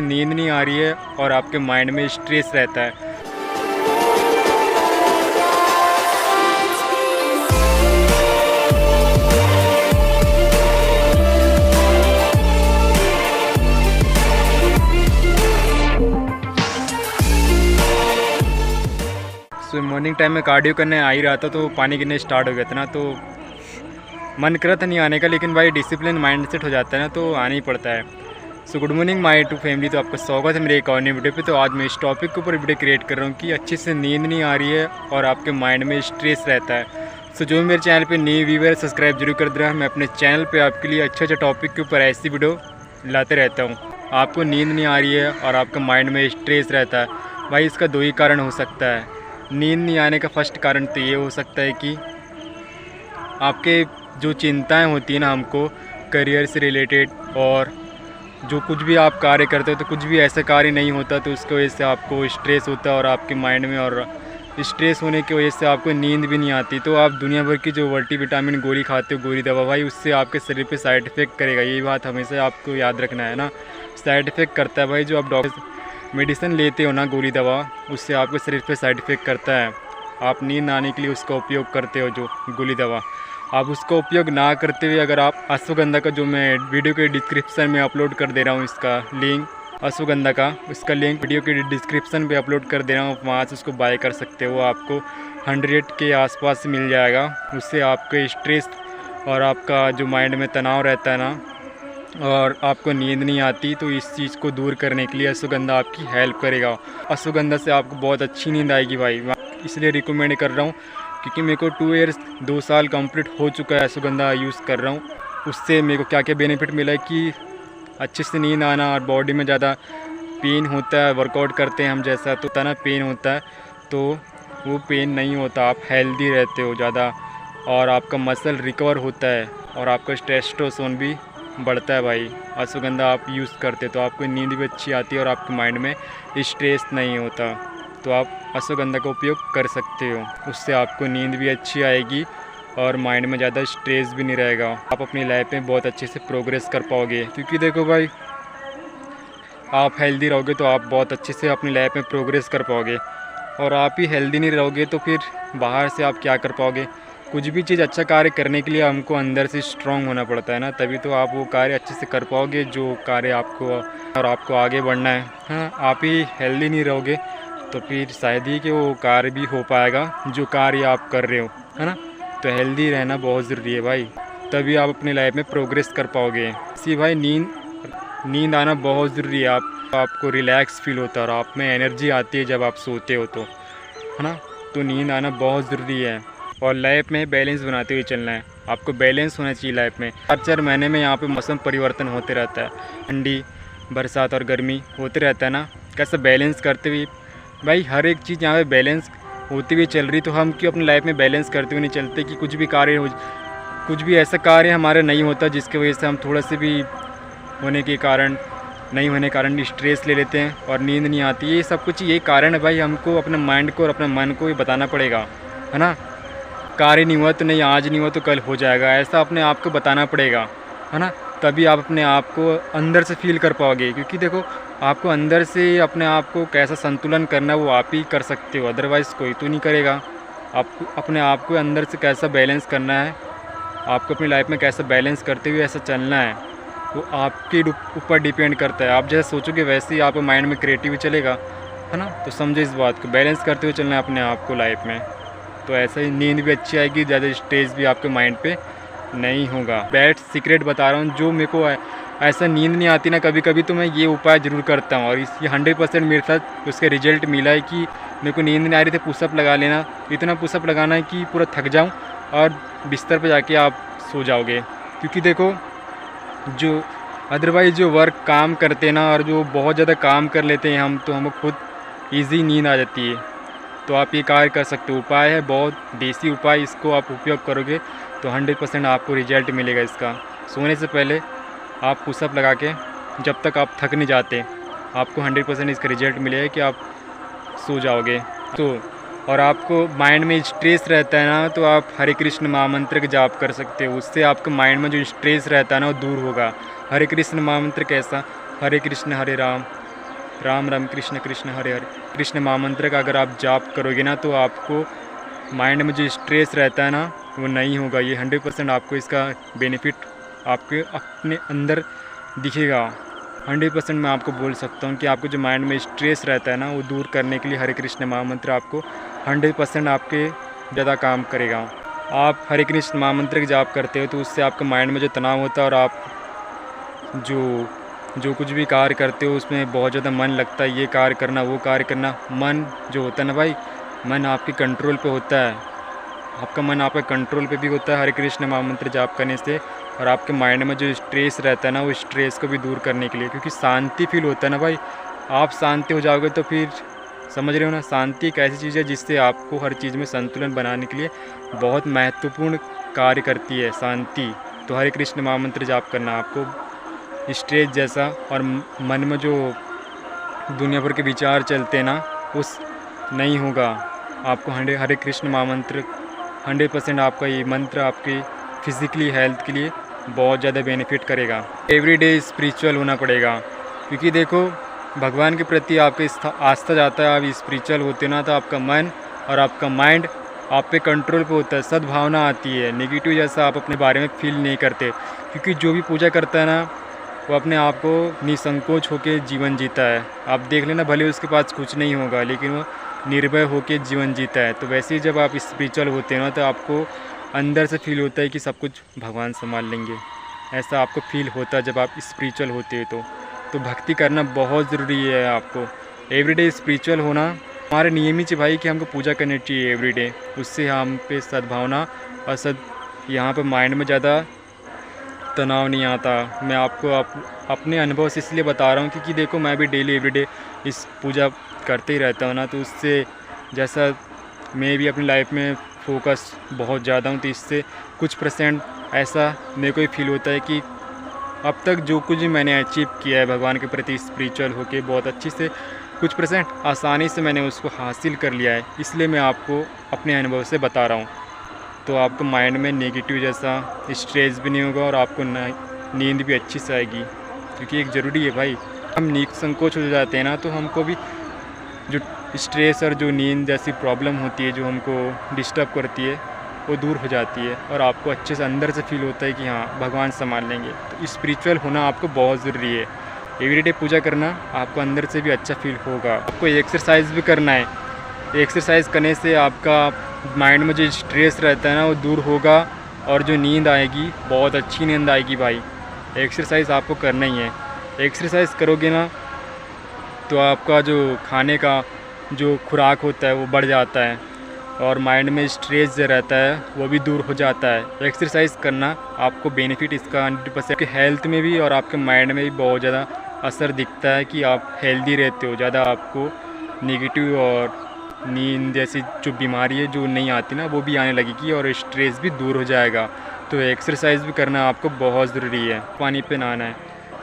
नींद नहीं आ रही है और आपके माइंड में स्ट्रेस रहता है। मॉर्निंग टाइम में कार्डियो करने आ ही रहा था तो पानी गिरने स्टार्ट हो गया था ना, तो मन करा था नहीं आने का, लेकिन भाई डिसिप्लिन माइंडसेट हो जाता है ना, तो आना ही पड़ता है। So good morning my to family, तो आपका स्वागत है मेरे एक और नई वीडियो पे। तो आज मैं इस टॉपिक के ऊपर वीडियो क्रिएट कर रहा हूँ कि अच्छे से नींद नहीं आ रही है और आपके माइंड में स्ट्रेस रहता है। सो जो मेरे चैनल पे नई व्यूअर सब्सक्राइब जरूर कर दे रहा है। मैं अपने चैनल पे आपके लिए अच्छे टॉपिक के ऊपर ऐसी वीडियो लाते रहता हूँ। आपको नींद नहीं आ रही है और आपका माइंड में स्ट्रेस रहता है, भाई इसका दो ही कारण हो सकता है। नींद नहीं आने का फर्स्ट कारण तो ये हो सकता है कि आपके जो चिंताएं होती हैं ना, हमको करियर से रिलेटेड, और जो कुछ भी आप कार्य करते हो तो कुछ भी ऐसा कार्य नहीं होता तो उसकी वजह से आपको स्ट्रेस होता है और आपके माइंड में, और स्ट्रेस होने की वजह से आपको नींद भी नहीं आती। तो आप दुनिया भर की जो मल्टीविटामिन गोली खाते हो, गोली दवा, भाई उससे आपके शरीर पे साइड इफ़ेक्ट करेगा। ये बात हमेशा आपको याद रखना है ना, साइड इफ़ेक्ट करता है भाई। जो आप डॉक्टर मेडिसिन लेते हो ना, गोली दवा, उससे आपके शरीर पे साइड इफ़ेक्ट करता है। आप नींद आने के लिए उसका उपयोग करते हो, जो गोली दवा, आप उसका उपयोग ना करते हुए अगर आप अश्वगंधा का, जो मैं वीडियो के डिस्क्रिप्शन में अपलोड कर दे रहा हूँ इसका लिंक, अश्वगंधा का उसका लिंक वीडियो के डिस्क्रिप्शन पे अपलोड कर दे रहा हूँ, वहाँ से उसको बाय कर सकते हो। आपको 100 के आसपास मिल जाएगा। उससे आपके स्ट्रेस और आपका जो माइंड में तनाव रहता है ना, और आपको नींद नहीं आती, तो इस चीज़ को दूर करने के लिए अश्वगंधा आपकी हेल्प करेगा। अश्वगंधा से आपको बहुत अच्छी नींद आएगी भाई, इसलिए रिकमेंड कर रहा हूँ, क्योंकि मेरे को 2 ईयर्स 2 साल कंप्लीट हो चुका है अश्वगंधा यूज़ कर रहा हूँ। उससे मेरे को क्या क्या बेनिफिट मिला है कि अच्छे से नींद आना, और बॉडी में ज़्यादा पेन होता है, वर्कआउट करते हैं हम जैसा तो तना पेन होता है, तो वो पेन नहीं होता, आप हेल्दी रहते हो ज़्यादा, और आपका मसल रिकवर होता है, और आपका टेस्टोस्टेरोन भी बढ़ता है भाई। अश्वगंधा आप यूज़ करते तो आपको नींद भी अच्छी आती है और आपके माइंड में स्ट्रेस नहीं होता, तो आप अश्वगंधा का उपयोग कर सकते हो। उससे आपको नींद भी अच्छी आएगी और माइंड में ज़्यादा स्ट्रेस भी नहीं रहेगा। आप अपनी लाइफ में बहुत अच्छे से प्रोग्रेस कर पाओगे, क्योंकि देखो भाई, आप हेल्दी रहोगे तो आप बहुत अच्छे से अपनी लाइफ में प्रोग्रेस कर पाओगे, और आप ही हेल्दी नहीं रहोगे तो फिर बाहर से आप क्या कर पाओगे। कुछ भी चीज़ अच्छा कार्य करने के लिए हमको अंदर से स्ट्रांग होना पड़ता है ना, तभी तो आप वो कार्य अच्छे से कर पाओगे जो कार्य आपको, और आपको आगे बढ़ना है। हाँ, आप ही हेल्दी नहीं रहोगे तो फिर शायद ही कि वो कार्य भी हो पाएगा जो कार्य आप कर रहे हो, है ना। तो हेल्दी रहना बहुत ज़रूरी है भाई, तभी आप अपनी लाइफ में प्रोग्रेस कर पाओगे। इसी भाई नींद आना बहुत ज़रूरी है। आपको रिलैक्स फील होता है और आप में एनर्जी आती है जब आप सोते हो, तो है ना। तो नींद आना बहुत ज़रूरी है, और लाइफ में बैलेंस बनाते हुए चलना है। आपको बैलेंस होना चाहिए लाइफ में। 4 महीने में यहाँ पे मौसम परिवर्तन होते रहता है, ठंडी, बरसात और गर्मी होते रहता है ना। कैसे बैलेंस करते हुए भाई, हर एक चीज़ यहाँ पे बैलेंस होती हुई चल रही, तो हम क्यों अपनी लाइफ में बैलेंस करते हुए नहीं चलते कि कुछ भी ऐसा कार्य हमारा नहीं होता जिसकी वजह से हम थोड़ा से भी होने के कारण स्ट्रेस ले लेते हैं और नींद नहीं आती। ये सब कुछ यही कारण है भाई। हमको अपने माइंड को और अपने मन को ये बताना पड़ेगा, है ना। कार्य नहीं हुआ तो नहीं, आज नहीं हुआ तो कल हो जाएगा, ऐसा अपने आप को बताना पड़ेगा, है ना। तभी आप अपने आप को अंदर से फील कर पाओगे, क्योंकि देखो, आपको अंदर से अपने आप को कैसा संतुलन करना है वो आप ही कर सकते हो, अदरवाइज़ कोई तो नहीं करेगा। आपको अपने आप को अंदर से कैसा बैलेंस करना है, आपको अपनी लाइफ में कैसा बैलेंस करते हुए ऐसा चलना है, वो आपके ऊपर डिपेंड करता है। आप जैसे सोचोगे वैसे ही आपके माइंड में क्रिएटिव चलेगा, है ना। तो समझो इस बात को, बैलेंस करते हुए चलना है अपने आप को लाइफ में, तो ऐसा ही नींद भी अच्छी आएगी, ज़्यादा स्ट्रेस भी आपके माइंड पे नहीं होगा। बैड सीक्रेट बता रहा हूँ, जो मेरे को ऐसा नींद नहीं आती ना कभी कभी, तो मैं ये उपाय ज़रूर करता हूँ, और ये 100% मेरे साथ उसका रिजल्ट मिला है कि मेरे को नींद नहीं आ रही थी, पुशअप लगा लेना, इतना पुशअप लगाना है कि पूरा थक जाऊँ और बिस्तर पर जाके आप सो जाओगे। क्योंकि देखो, जो अदरवाइज़ जो वर्क काम करते हैं ना, और जो बहुत ज़्यादा काम कर लेते हैं हम, तो हमें खुद ईजी नींद आ जाती है। तो आप ये कार्य कर सकते हो, उपाय है बहुत देसी उपाय, इसको आप उपयोग करोगे तो 100% आपको रिजल्ट मिलेगा इसका। सोने से पहले आप पुशअप लगा के, जब तक आप थक नहीं जाते, आपको 100% इसका रिजल्ट मिलेगा कि आप सो जाओगे। तो और आपको माइंड में स्ट्रेस रहता है ना, तो आप हरे कृष्ण महामंत्र का जाप कर सकते हो, उससे आपके माइंड में जो स्ट्रेस रहता है ना वो दूर होगा। हरे कृष्ण महामंत्र कैसा, हरे कृष्ण हरे राम राम राम कृष्ण कृष्ण हरे हरे कृष्ण महामंत्र का अगर आप जाप करोगे ना तो आपको माइंड में जो स्ट्रेस रहता है ना वो नहीं होगा। ये 100% आपको इसका बेनिफिट आपके अपने अंदर दिखेगा। 100% मैं आपको बोल सकता हूँ कि आपको जो माइंड में स्ट्रेस रहता है ना वो दूर करने के लिए हरे कृष्ण महामंत्र आपको 100% आपके ज़्यादा काम करेगा। आप हरे कृष्ण महामंत्र का जाप करते हो तो उससे आपके माइंड में जो तनाव होता है और आप जो कुछ भी कार्य करते हो उसमें बहुत ज़्यादा मन लगता है, ये कार्य करना वो कार्य करना। मन जो होता है ना भाई, मन आपके कंट्रोल पे होता है, आपका मन आपके कंट्रोल पे भी होता है हरे कृष्ण महामंत्र जाप करने से। और आपके माइंड में जो स्ट्रेस रहता है ना वो स्ट्रेस को भी दूर करने के लिए, क्योंकि शांति फील होता है ना भाई, आप शांति हो जाओगे तो फिर समझ रहे हो ना, शांति एक ऐसी चीज़ है जिससे आपको हर चीज़ में संतुलन बनाने के लिए बहुत महत्वपूर्ण कार्य करती है शांति। तो हरे कृष्ण महामंत्र जाप करना आपको स्ट्रेस जैसा और मन में जो दुनिया भर के विचार चलते हैं ना उस नहीं होगा। आपको हरे कृष्ण महामंत्र 100% आपका ये मंत्र आपके फिज़िकली हेल्थ के लिए बहुत ज़्यादा बेनिफिट करेगा। एवरीडे स्पिरिचुअल होना पड़ेगा, क्योंकि देखो भगवान के प्रति आपके आस्था जाता है, आप स्पिरिचुअल होते ना तो आपका मन और आपका माइंड आप पे कंट्रोल पे होता है, सद्भावना आती है, नेगेटिव जैसा आप अपने बारे में फील नहीं करते। क्योंकि जो भी पूजा करता है ना वो अपने आप को निसंकोच होकर जीवन जीता है। आप देख लेना, भले उसके पास कुछ नहीं होगा लेकिन वो निर्भय होकर जीवन जीता है। तो वैसे ही जब आप स्पिरिचुअल होते हैं ना तो आपको अंदर से फील होता है कि सब कुछ भगवान संभाल लेंगे, ऐसा आपको फील होता है जब आप स्पिरिचुअल होते हैं। तो भक्ति करना बहुत ज़रूरी है। आपको एवरीडे स्पिरिचुअल होना हमारे नियम ही चाहिए भाई कि हमको पूजा करनी चाहिए एवरीडे। उससे हम पे सद्भावना और यहाँ पे माइंड में ज़्यादा तनाव नहीं आता। मैं आपको अपने अनुभव से इसलिए बता रहा हूँ क्योंकि देखो मैं भी डेली एवरीडे इस पूजा करते ही रहता हूँ ना, तो उससे जैसा मैं भी अपनी लाइफ में फोकस बहुत ज़्यादा हूँ तो इससे कुछ % ऐसा मेरे को ही फील होता है कि अब तक जो कुछ भी मैंने अचीव किया है भगवान के प्रति स्पिरिचुअल होके बहुत अच्छी से कुछ % आसानी से मैंने उसको हासिल कर लिया है। इसलिए मैं आपको अपने अनुभव से बता रहा हूँ। तो आपको माइंड में नेगेटिव जैसा स्ट्रेस भी नहीं होगा और आपको नींद भी अच्छी से आएगी, क्योंकि एक ज़रूरी है भाई। हम निसंकोच हो जाते हैं ना तो हमको भी जो स्ट्रेस और जो नींद जैसी प्रॉब्लम होती है जो हमको डिस्टर्ब करती है वो दूर हो जाती है और आपको अच्छे से अंदर से फील होता है कि हाँ भगवान संभाल लेंगे। तो स्पिरिचुअल होना आपको बहुत ज़रूरी है। एवरीडे पूजा करना आपको अंदर से भी अच्छा फील होगा। आपको एक्सरसाइज भी करना है, एक्सरसाइज करने से आपका माइंड में जो स्ट्रेस रहता है ना वो दूर होगा और जो नींद आएगी बहुत अच्छी नींद आएगी भाई। एक्सरसाइज आपको करना ही है। एक्सरसाइज करोगे ना तो आपका जो खाने का जो खुराक होता है वो बढ़ जाता है और माइंड में स्ट्रेस जो रहता है वो भी दूर हो जाता है। एक्सरसाइज करना आपको बेनिफिट इसका 100% आपके हेल्थ में भी और आपके माइंड में भी बहुत ज़्यादा असर दिखता है कि आप हेल्दी रहते हो। ज़्यादा आपको नेगेटिव और नींद जैसी जो बीमारी है जो नहीं आती ना वो भी आने लगेगी और स्ट्रेस भी दूर हो जाएगा। तो एक्सरसाइज भी करना आपको बहुत ज़रूरी है। पानी पे नहाना है,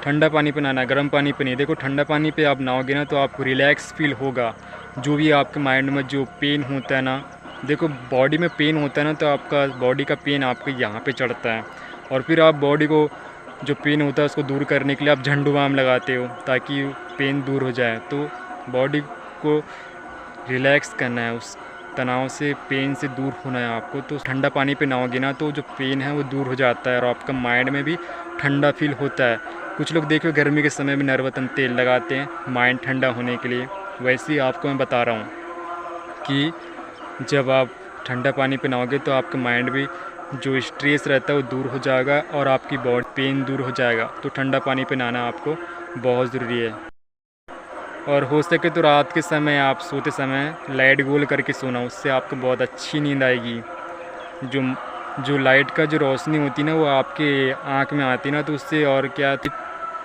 ठंडा पानी पे नहाना है, गर्म पानी पे नहीं। देखो ठंडा पानी पे आप नहाओगे ना तो आपको रिलैक्स फील होगा। जो भी आपके माइंड में जो पेन होता है ना, देखो बॉडी में पेन होता है ना तो आपका बॉडी का पेन आपके यहाँ पे चढ़ता है और फिर आप बॉडी को जो पेन होता है उसको दूर करने के लिए आप झंडू बाम लगाते हो ताकि पेन दूर हो जाए। तो बॉडी को रिलैक्स करना है, उस तनाव से पेन से दूर होना है आपको। तो ठंडा पानी पे नहाओगे ना तो जो पेन है वो दूर हो जाता है और आपका माइंड में भी ठंडा फील होता है। कुछ लोग देखो गर्मी के समय में नरवतन तेल लगाते हैं माइंड ठंडा होने के लिए। वैसे ही आपको मैं बता रहा हूँ कि जब आप ठंडा पानी पे नहाओगे तो आपका माइंड भी जो स्ट्रेस रहता है वो दूर हो जाएगा और आपकी बॉडी पेन दूर हो जाएगा। तो ठंडा पानी पे नहाना आपको बहुत ज़रूरी है। और हो सके तो रात के समय आप सोते समय लाइट गोल करके सोना, उससे आपको बहुत अच्छी नींद आएगी। जो लाइट का जो रोशनी होती है ना वो आपके आँख में आती है ना तो उससे और क्या,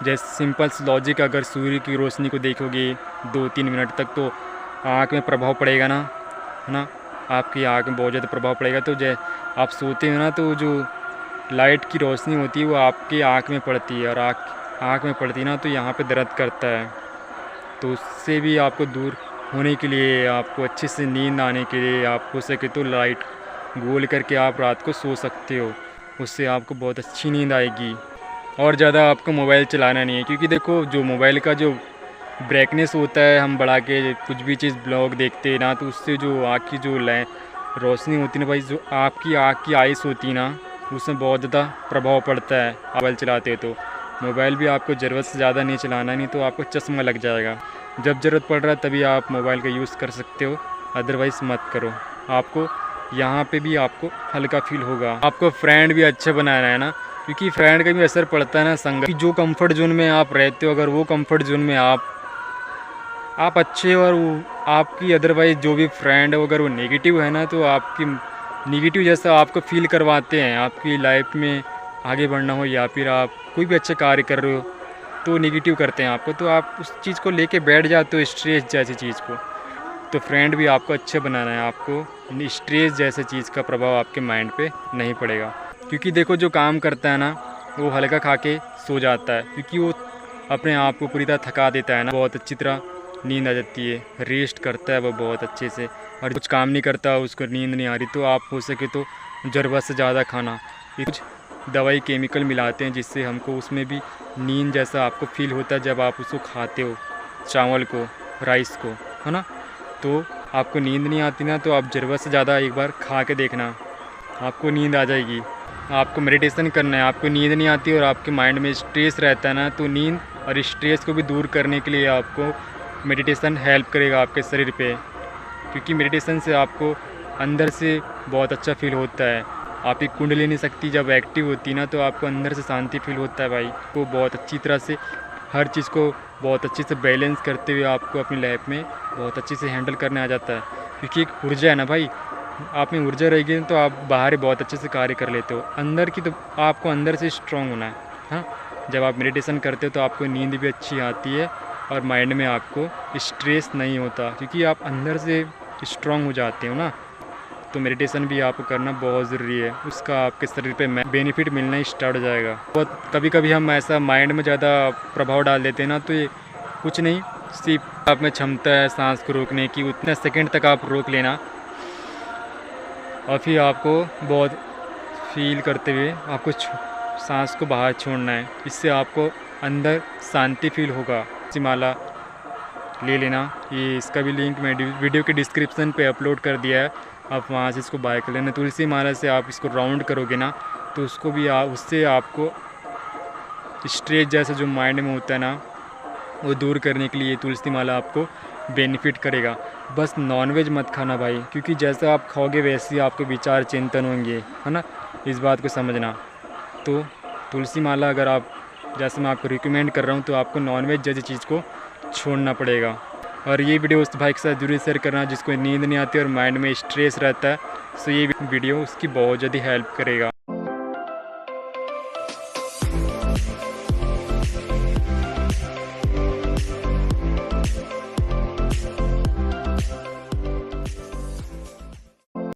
जैसे सिंपल लॉजिक, अगर सूर्य की रोशनी को देखोगे 2-3 मिनट तक तो आँख में प्रभाव पड़ेगा ना, है ना, आपकी आँख में बहुत ज़्यादा प्रभाव पड़ेगा। तो आप सोते हो ना तो जो लाइट की रोशनी होती है वो आपकी आँख में पड़ती है और आँख में पड़ती है ना तो यहाँ पे दर्द करता है। तो उससे भी आपको दूर होने के लिए, आपको अच्छे से नींद आने के लिए आप हो सके तो लाइट गोल करके आप रात को सो सकते हो, उससे आपको बहुत अच्छी नींद आएगी। और ज़्यादा आपको मोबाइल चलाना नहीं है, क्योंकि देखो जो मोबाइल का जो ब्राइटनेस होता है, हम बढ़ा के कुछ भी चीज़ ब्लॉग देखते हैं ना, तो उससे जो आँख की जो रोशनी होती है ना भाई, जो आपकी आँख की आइस होती है ना, उसमें बहुत ज़्यादा प्रभाव पड़ता है मोबाइल चलाते तो। मोबाइल भी आपको ज़रूरत से ज़्यादा नहीं चलाना, नहीं तो आपको चश्मा लग जाएगा। जब ज़रूरत पड़ रहा है तभी आप मोबाइल का यूज़ कर सकते हो, अदरवाइज़ मत करो। आपको यहाँ पे भी आपको हल्का फील होगा। आपको फ्रेंड भी अच्छे बनाना है ना, क्योंकि फ्रेंड का भी असर पड़ता है ना संगत की। जो कंफर्ट जोन में आप रहते हो, अगर वो कंफर्ट जोन में आप अच्छे और आपकी अदरवाइज़ जो भी फ्रेंड है अगर वो नेगेटिव है ना, तो आपकी नेगेटिव जैसा आपको फील करवाते हैं। आपकी लाइफ में आगे बढ़ना हो या फिर आप कोई भी अच्छे कार्य कर रहे हो तो नेगेटिव करते हैं आपको, तो आप उस चीज़ को लेके बैठ जाते हो, स्ट्रेस जैसी चीज़ को। तो फ्रेंड भी आपको अच्छे बनाना है, आपको स्ट्रेस जैसे चीज़ का प्रभाव आपके माइंड पे नहीं पड़ेगा। क्योंकि देखो जो काम करता है ना, वो हल्का खा के सो जाता है, क्योंकि वो अपने आप को पूरी तरह थका देता है ना, बहुत अच्छी तरह नींद आ जाती है, रेस्ट करता है वो बहुत अच्छे से। और कुछ काम नहीं करता, उसको नींद नहीं आ रही, तो आप हो सके तो ज़रूरत से ज़्यादा खाना, कुछ दवाई केमिकल मिलाते हैं जिससे हमको उसमें भी नींद जैसा आपको फील होता है जब आप उसको खाते हो, चावल को, राइस को, है ना। तो आपको नींद नहीं आती ना, तो आप ज़रूरत से ज़्यादा एक बार खा के देखना, आपको नींद आ जाएगी। आपको मेडिटेशन करना है, आपको नींद नहीं आती और आपके माइंड में स्ट्रेस रहता है ना, तो नींद और स्ट्रेस को भी दूर करने के लिए आपको मेडिटेशन हेल्प करेगा आपके शरीर पे। क्योंकि मेडिटेशन से आपको अंदर से बहुत अच्छा फील होता है। आपकी कुंडलिनी शक्ति जब एक्टिव होती है ना, तो आपको अंदर से शांति फील होता है भाई। को बहुत अच्छी तरह से हर चीज़ को बहुत अच्छे से बैलेंस करते हुए आपको अपनी लाइफ में बहुत अच्छे से हैंडल करने आ जाता है। क्योंकि एक ऊर्जा है ना भाई, आप में ऊर्जा रहेगी तो आप बाहर बहुत अच्छे से कार्य कर लेते हो। अंदर की तो आपको अंदर से स्ट्रॉन्ग होना है। हाँ, जब आप मेडिटेशन करते हो तो आपको नींद भी अच्छी आती है और माइंड में आपको स्ट्रेस नहीं होता, क्योंकि आप अंदर से स्ट्रॉन्ग हो जाते हो ना। तो मेडिटेशन भी आपको करना बहुत ज़रूरी है, उसका आपके शरीर पे बेनिफिट मिलना ही स्टार्ट हो जाएगा। बहुत कभी कभी हम ऐसा माइंड में ज़्यादा प्रभाव डाल देते हैं ना, तो ये कुछ नहीं, सिर्फ आप में क्षमता है सांस को रोकने की, उतने सेकंड तक आप रोक लेना और फिर आपको बहुत फील करते हुए आपको सांस को बाहर छोड़ना है। इससे आपको अंदर शांति फील होगा। तुलसी माला ले लेना, ये इसका भी लिंक मैं वीडियो के डिस्क्रिप्शन पे अपलोड कर दिया है, आप वहाँ से इसको बाय कर लेना। तुलसी माला से आप इसको राउंड करोगे ना, तो उसको भी उससे आपको स्ट्रेस जैसा जो माइंड में होता है ना, वो दूर करने के लिए तुलसी माला आपको बेनिफिट करेगा। बस नॉनवेज मत खाना भाई, क्योंकि जैसा आप खाओगे वैसे ही आपके विचार चिंतन होंगे, है ना, इस बात को समझना। तो तुलसी माला अगर आप, जैसे मैं आपको रिकमेंड कर रहा हूँ, तो आपको नॉनवेज जैसी चीज़ को छोड़ना पड़ेगा। और ये वीडियो उस भाई के साथ जरूर शेयर करना जिसको नींद नहीं आती और माइंड में स्ट्रेस रहता है, सो ये वीडियो उसकी बहुत ज़्यादा हेल्प करेगा।